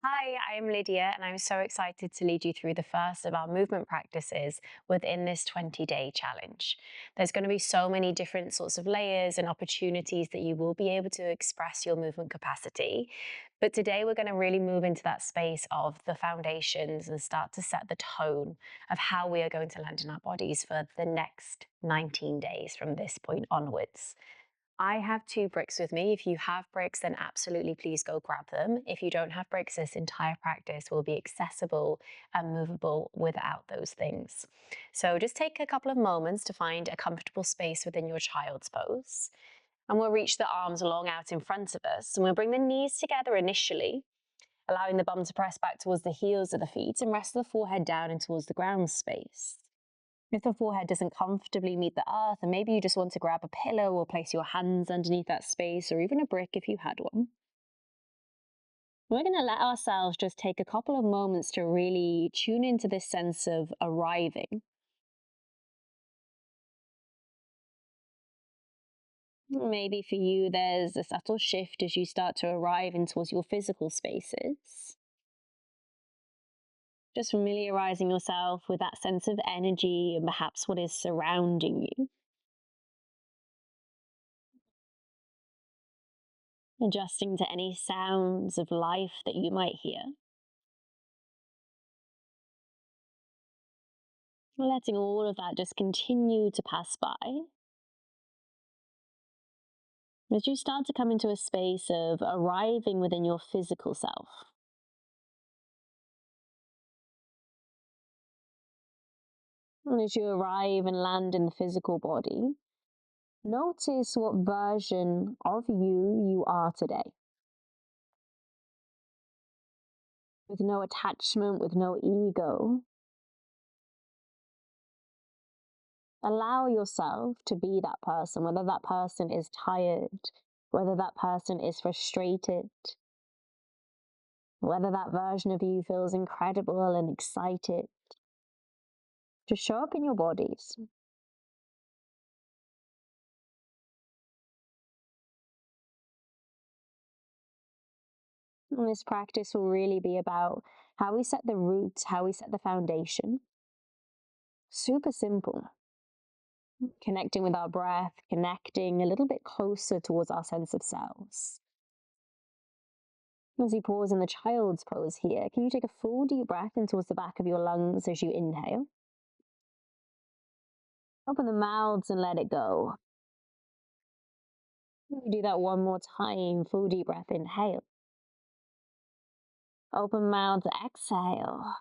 Hi, I'm Lydia, and I'm so excited to lead you through the first of our movement practices within this 20-day challenge. There's going to be so many different sorts of layers and opportunities that you will be able to express your movement capacity. But today we're going to really move into that space of the foundations and start to set the tone of how we are going to land in our bodies for the next 19 days from this point onwards. I have 2 bricks with me. If you have bricks, then absolutely please go grab them. If you don't have bricks, this entire practice will be accessible and movable without those things. So just take a couple of moments to find a comfortable space within your child's pose. And we'll reach the arms long out in front of us, and we'll bring the knees together initially, allowing the bum to press back towards the heels of the feet and rest the forehead down and towards the ground space. If the forehead doesn't comfortably meet the earth, and maybe you just want to grab a pillow or place your hands underneath that space, or even a brick if you had one, we're going to let ourselves just take a couple of moments to really tune into this sense of arriving. Maybe for you, there's a subtle shift as you start to arrive in towards your physical spaces. Just familiarizing yourself with that sense of energy and perhaps what is surrounding you. Adjusting to any sounds of life that you might hear. Letting all of that just continue to pass by. As you start to come into a space of arriving within your physical self. And as you arrive and land in the physical body, notice what version of you are today. With no attachment, with no ego. Allow yourself to be that person, whether that person is tired, whether that person is frustrated, whether that version of you feels incredible and excited. Just show up in your bodies. And this practice will really be about how we set the roots, how we set the foundation. Super simple. Connecting with our breath, connecting a little bit closer towards our sense of selves. As you pause in the child's pose here, can you take a full deep breath in towards the back of your lungs as you inhale? Open the mouths and let it go. You do that one more time, full deep breath, inhale. Open mouth, exhale.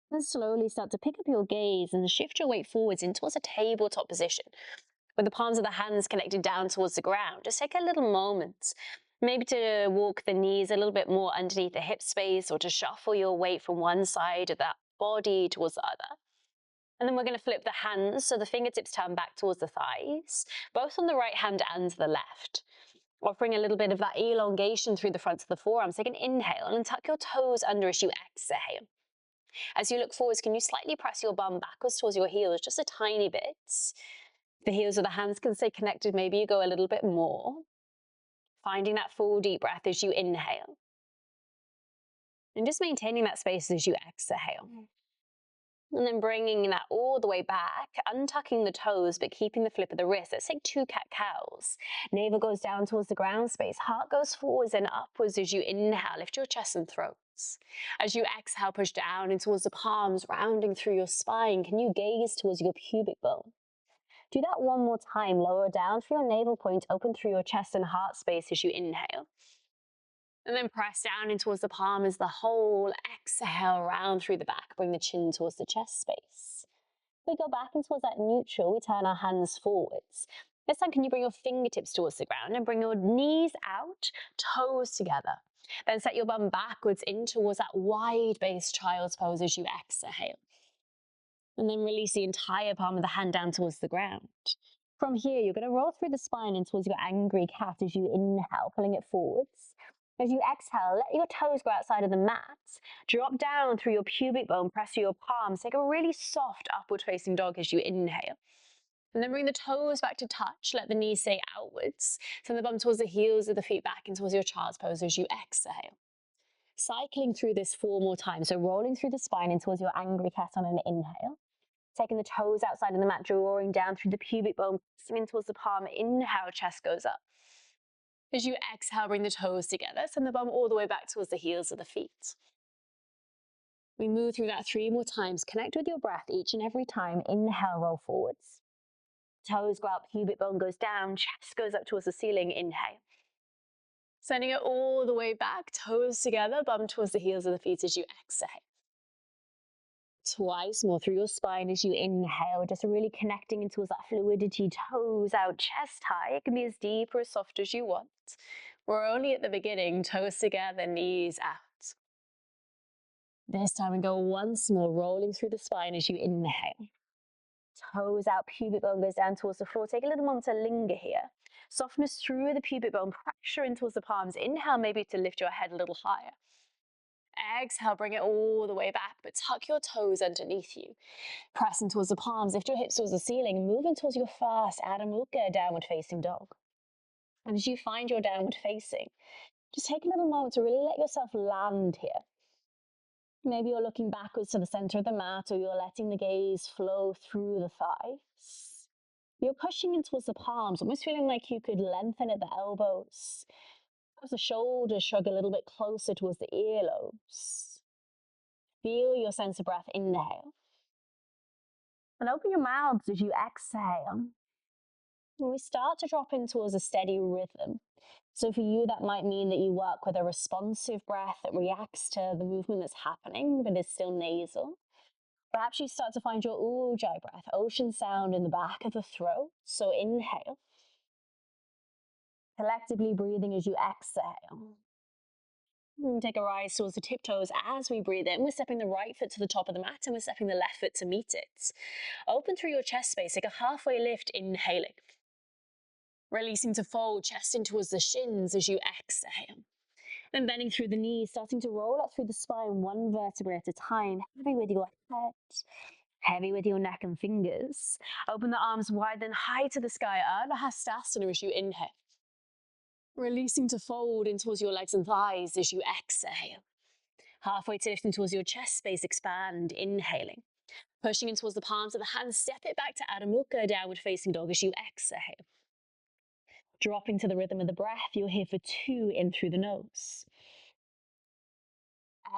And slowly start to pick up your gaze and shift your weight forwards in towards a tabletop position, with the palms of the hands connected down towards the ground. Just take a little moment, maybe to walk the knees a little bit more underneath the hip space, or to shuffle your weight from one side of that body towards the other. And then we're going to flip the hands so the fingertips turn back towards the thighs, both on the right hand and the left. Offering a little bit of that elongation through the fronts of the forearms. Take an inhale and tuck your toes under as you exhale. As you look forwards, can you slightly press your bum backwards towards your heels, just a tiny bit? The heels of the hands can stay connected. Maybe you go a little bit more. Finding that full deep breath as you inhale. And just maintaining that space as you exhale. And then bringing that all the way back, untucking the toes, but keeping the flip of the wrist. Let's take 2 cat-cows. Navel goes down towards the ground space. Heart goes forwards and upwards as you inhale. Lift your chest and throats. As you exhale, push down and towards the palms, rounding through your spine. Can you gaze towards your pubic bone? Do that one more time. Lower down through your navel point, open through your chest and heart space as you inhale. And then press down in towards the palm as the whole. Exhale, round through the back. Bring the chin towards the chest space. We go back in towards that neutral. We turn our hands forwards. This time, can you bring your fingertips towards the ground and bring your knees out, toes together. Then set your bum backwards in towards that wide-based child's pose as you exhale. And then release the entire palm of the hand down towards the ground. From here, you're going to roll through the spine in towards your angry cat as you inhale, pulling it forwards. As you exhale, let your toes go outside of the mat. Drop down through your pubic bone, press your palms. Take a really soft upward facing dog as you inhale. And then bring the toes back to touch. Let the knees stay outwards. Send the bum towards the heels of the feet back and towards your child's pose as you exhale. Cycling through this 4 more times. So rolling through the spine and towards your angry cat on an inhale. Taking the toes outside of the mat, drawing down through the pubic bone, pressing in towards the palm. Inhale, chest goes up. As you exhale, bring the toes together. Send the bum all the way back towards the heels of the feet. We move through that 3 more times. Connect with your breath each and every time. Inhale, roll forwards. Toes go up, pubic bone goes down, chest goes up towards the ceiling. Inhale. Sending it all the way back, toes together, bum towards the heels of the feet as you exhale. Twice more through your spine as you inhale, just really connecting in towards that fluidity, toes out, chest high. It can be as deep or as soft as you want. We're only at the beginning, toes together, knees out. This time we go once more, rolling through the spine as you inhale. Toes out, pubic bone goes down towards the floor. Take a little moment to linger here. Softness through the pubic bone, pressure in towards the palms. Inhale maybe to lift your head a little higher. Exhale, bring it all the way back, but tuck your toes underneath you. Pressing towards the palms, lift your hips towards the ceiling, moving towards your first Adho Mukha, downward facing dog. And as you find your downward facing, just take a little moment to really let yourself land here. Maybe you're looking backwards to the center of the mat, or you're letting the gaze flow through the thighs. You're pushing in towards the palms, almost feeling like you could lengthen at the elbows. As the shoulders shrug a little bit closer towards the earlobes. Feel your sense of breath. Inhale. And open your mouths as you exhale. And we start to drop in towards a steady rhythm. So for you, that might mean that you work with a responsive breath that reacts to the movement that's happening, but is still nasal. Perhaps you start to find your ujjayi breath, ocean sound in the back of the throat. So inhale. Collectively breathing as you exhale. And take a rise towards the tiptoes as we breathe in. We're stepping the right foot to the top of the mat and we're stepping the left foot to meet it. Open through your chest space, take a halfway lift, inhaling. Releasing to fold, chest in towards the shins as you exhale. Then bending through the knees, starting to roll up through the spine, one vertebra at a time, heavy with your head, heavy with your neck and fingers. Open the arms wide, then high to the sky, Ardha Hastasana as you inhale. Releasing to fold in towards your legs and thighs as you exhale. Halfway to lifting towards your chest space, expand, inhaling. Pushing in towards the palms of the hands, step it back to Adho Mukha, downward facing dog as you exhale. Dropping to the rhythm of the breath, you're here for 2 in through the nose.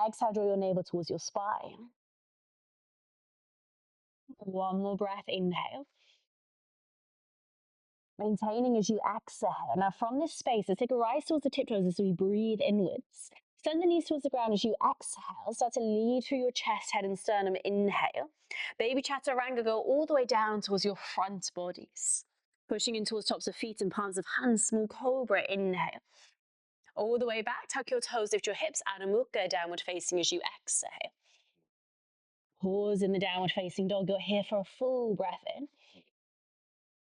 Exhale, draw your navel towards your spine. 1 more breath, inhale. Maintaining as you exhale. Now from this space, let's take a rise towards the tiptoes as we breathe inwards. Send the knees towards the ground as you exhale. Start to lead through your chest, head and sternum. Inhale. Baby Chaturanga, go all the way down towards your front bodies. Pushing in towards tops of feet and palms of hands. Small cobra, inhale. All the way back, tuck your toes, lift your hips. Adho Mukha, downward facing as you exhale. Pause in the downward facing dog. You're here for a full breath in.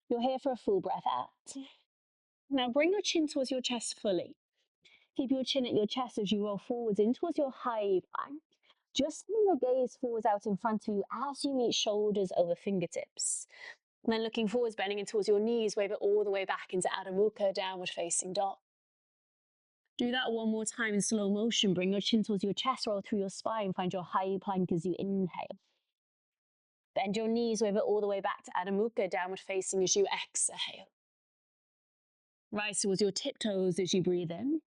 You're here for a full breath out. Now bring your chin towards your chest fully. Keep your chin at your chest as you roll forwards in towards your high plank. Just bring your gaze forwards out in front of you as you meet shoulders over fingertips. And then looking forwards, bending in towards your knees, wave it all the way back into Adho Mukha, downward facing dog. Do that 1 more time in slow motion. Bring your chin towards your chest, roll through your spine, find your high plank as you inhale. Bend your knees, wave it all the way back to Adho Mukha, downward facing as you exhale. Rise towards your tiptoes as you breathe in.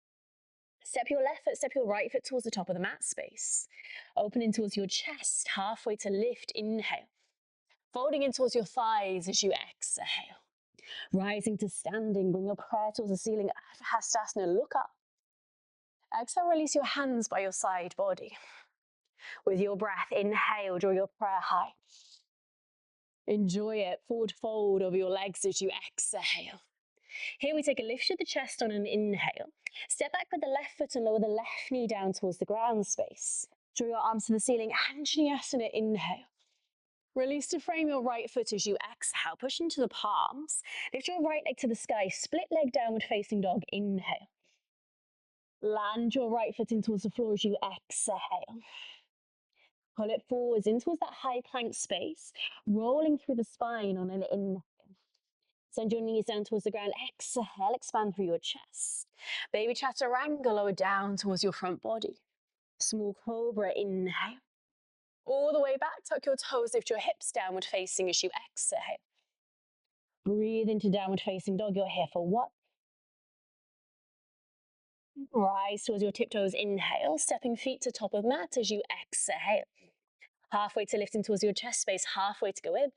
Step your left foot, step your right foot towards the top of the mat space. Opening towards your chest, halfway to lift, inhale. Folding in towards your thighs as you exhale. Rising to standing, bring your prayer towards the ceiling. Ardha Hastasana, look up. Exhale, release your hands by your side body. With your breath, inhale, draw your prayer high. Enjoy it. Forward fold over your legs as you exhale. Here we take a lift of the chest on an inhale. Step back with the left foot and lower the left knee down towards the ground space. Draw your arms to the ceiling. Anjaneyasana, inhale. Release to frame your right foot as you exhale. Push into the palms. Lift your right leg to the sky. Split leg downward facing dog. Inhale. Land your right foot in towards the floor as you exhale. Pull it forwards in towards that high plank space, rolling through the spine on an inhale. Send your knees down towards the ground. Exhale, expand through your chest. Baby chaturanga, lower down towards your front body. Small cobra, inhale. All the way back, tuck your toes, lift your hips, downward facing as you exhale. Breathe into downward facing dog. You're here for 1. Rise towards your tiptoes, inhale. Stepping feet to top of mat as you exhale. Halfway to lifting towards your chest space, halfway to go in.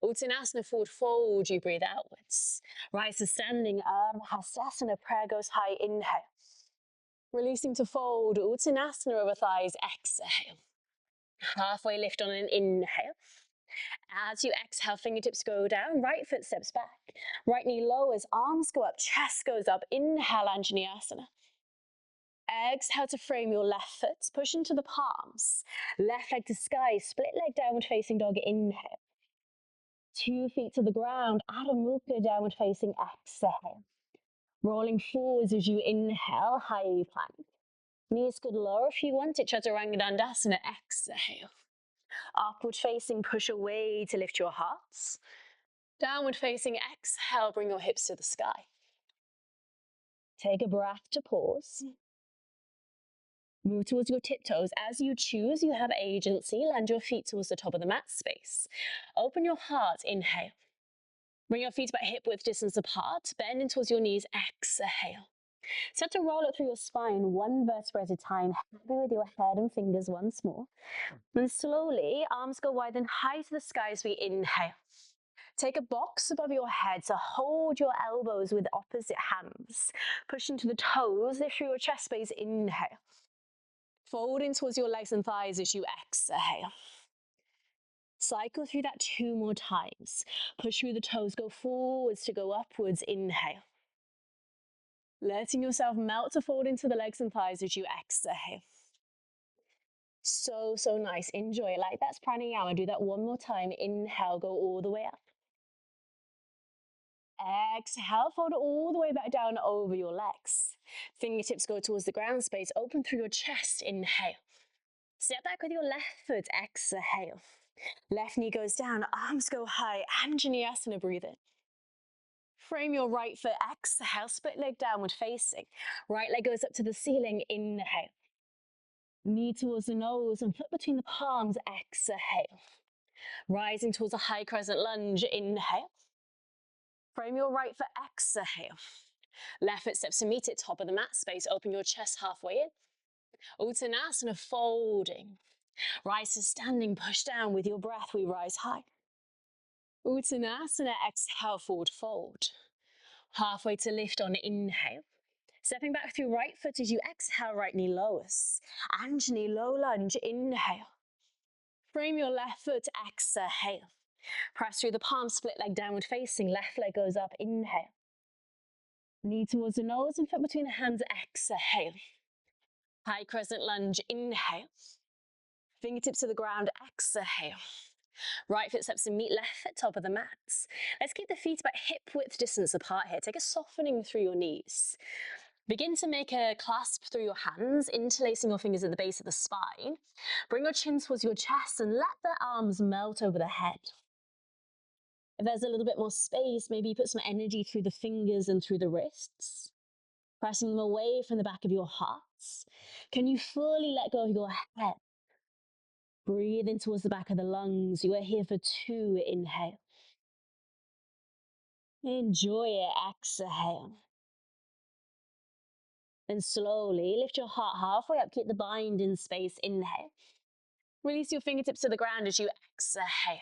Uttanasana, forward fold, you breathe outwards. Rise to standing, Ardha Hastasana, prayer goes high, inhale. Releasing to fold, Uttanasana over thighs, exhale. Halfway lift on an inhale. As you exhale, fingertips go down, right foot steps back. Right knee lowers, arms go up, chest goes up. Inhale, Anjaneyasana. Exhale to frame your left foot, push into the palms. Left leg to sky, split leg downward facing dog, inhale. 2 feet to the ground, Adho Mukha, downward facing, exhale. Rolling forwards as you inhale, high plank. Knees could lower if you want it, Chaturanga Dandasana, exhale. Upward facing, push away to lift your hearts. Downward facing, exhale, bring your hips to the sky. Take a breath to pause. Move towards your tiptoes. As you choose, you have agency. Land your feet towards the top of the mat space. Open your heart, inhale. Bring your feet about hip width distance apart. Bend in towards your knees, exhale. Start to roll it through your spine, 1 vertebra at a time. Happy with your head and fingers once more. And slowly, arms go wide and high to the sky as we inhale. Take a box above your head, so hold your elbows with opposite hands. Push into the toes, lift through your chest space, inhale. Fold in towards your legs and thighs as you exhale. Cycle through that 2 more times. Push through the toes, go forwards to go upwards, inhale. Letting yourself melt to fold into the legs and thighs as you exhale. So nice. Enjoy it. Like that's pranayama. Do that 1 more time. Inhale, go all the way up. Exhale, fold it all the way back down over your legs. Fingertips go towards the ground space. Open through your chest. Inhale. Step back with your left foot. Exhale. Left knee goes down. Arms go high. Anjaneyasana, breathe in. Frame your right foot. Exhale. Split leg downward facing. Right leg goes up to the ceiling. Inhale. Knee towards the nose and foot between the palms. Exhale. Rising towards a high crescent lunge. Inhale. Frame your right foot. Exhale. Left foot steps to meet it, top of the mat space. Open your chest halfway in. Uttanasana, folding. Rise to standing, push down with your breath. We rise high. Uttanasana, exhale, forward fold. Halfway to lift on inhale. Stepping back through right foot as you exhale, right knee lowers. Anjani, low lunge, inhale. Frame your left foot, exhale. Press through the palms, split leg downward facing. Left leg goes up, inhale. Knee towards the nose and foot between the hands, exhale. High crescent lunge, inhale. Fingertips to the ground, exhale. Right foot steps to meet left foot, top of the mat. Let's keep the feet about hip width distance apart here. Take a softening through your knees. Begin to make a clasp through your hands, interlacing your fingers at the base of the spine. Bring your chin towards your chest and let the arms melt over the head. If there's a little bit more space, maybe put some energy through the fingers and through the wrists. Pressing them away from the back of your hearts. Can you fully let go of your head? Breathe in towards the back of the lungs. You are here for 2. Inhale. Enjoy it. Exhale. Then slowly lift your heart halfway up. Keep the bind in space. Inhale. Release your fingertips to the ground as you exhale.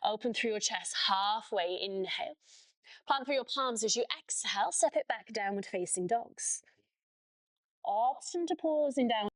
Open through your chest halfway. Inhale. Plant through your palms as you exhale. Step it back, downward facing dogs. Option to pause in downward